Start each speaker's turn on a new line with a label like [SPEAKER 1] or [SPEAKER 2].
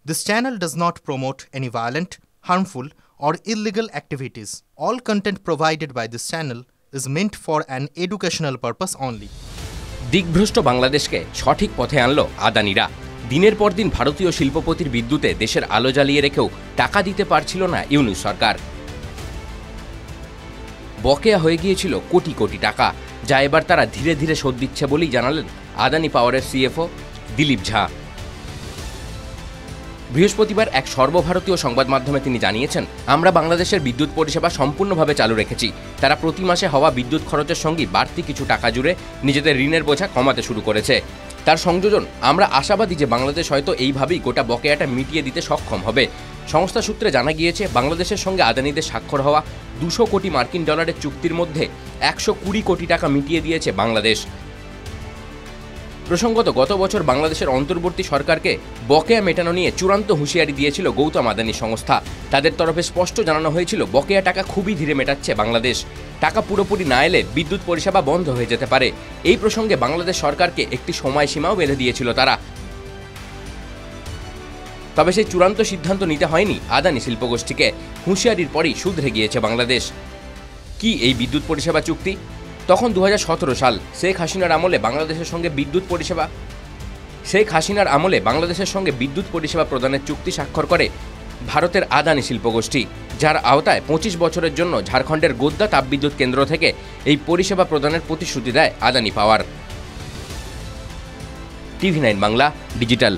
[SPEAKER 1] This channel does not promote any violent, harmful, or illegal activities. All content provided by this channel is meant for an educational purpose only.
[SPEAKER 2] দিকভ্রষ্ট বাংলাদেশকে সঠিক পথে আনলো আদানিরা। দিনের পর দিন ভারতীয় শিল্পপতির বিদ্যুতে দেশের আলো জ্বালিয়ে রেখেও টাকা দিতে পারছিল না ইউনূস সরকার। বকেয়া হয়ে গিয়েছিল কোটি কোটি টাকা, যা এবার তারা ধীরে ধীরে শোধ দিচ্ছে বলেই জানালেন আদানি পাওয়ারের সিএফও দিলীপ ঝা। বৃহস্পতিবার এক সর্বভারতীয় সংবাদ মাধ্যমে তিনি জানিয়েছেন, আমরা বাংলাদেশের বিদ্যুৎ পরিষেবা সম্পূর্ণভাবে চালু রেখেছি। তারা প্রতি মাসে হওয়া বিদ্যুৎ খরচের সঙ্গে বাড়তি কিছু টাকা জুড়ে নিজেদের ঋণের বোঝা কমাতে শুরু করেছে। তার সংযোজন, আমরা আশাবাদী যে বাংলাদেশ হয়তো এইভাবেই গোটা বকেয়াটা মিটিয়ে দিতে সক্ষম হবে। সংস্থা সূত্রে জানা গিয়েছে, বাংলাদেশের সঙ্গে আদানিদের স্বাক্ষর হওয়া 200 কোটি মার্কিন ডলারের চুক্তির মধ্যে 120 কোটি টাকা মিটিয়ে দিয়েছে বাংলাদেশ। প্রসঙ্গত, গত বছর বাংলাদেশের অন্তর্বর্তী সরকারকে বকেয়া মেটানো নিয়ে চূড়ান্ত হুঁশিয়ারি দিয়েছিল গৌতম আদানি সংস্থা। তাদের তরফে স্পষ্ট জানানো হয়েছিল, বকেয়া টাকা খুবই ধীরে মেটাচ্ছে বাংলাদেশ। টাকা পুরোপুরি না এলে বিদ্যুৎ পরিষেবা বন্ধ হয়ে যেতে পারে। এই প্রসঙ্গে বাংলাদেশ সরকারকে একটি সময়সীমাও বেঁধে দিয়েছিল তারা। তবে সেই চূড়ান্ত সিদ্ধান্ত নিতে হয়নি আদানি শিল্পগোষ্ঠীকে। হুঁশিয়ারির পরই শুধরে গিয়েছে বাংলাদেশ। কি এই বিদ্যুৎ পরিষেবা চুক্তি? তখন 2017 সাল শেখ হাসিনার আমলে বাংলাদেশের সঙ্গে বিদ্যুৎ পরিষেবা প্রদানের চুক্তি স্বাক্ষর করে ভারতের আদানি শিল্পগোষ্ঠী, যার আওতায় 25 বছরের জন্য ঝাড়খণ্ডের গোদ্দা তাপবিদ্যুৎ কেন্দ্র থেকে এই পরিষেবা প্রদানের প্রতিশ্রুতি দেয় আদানি পাওয়ার। TV9 Bangla digital.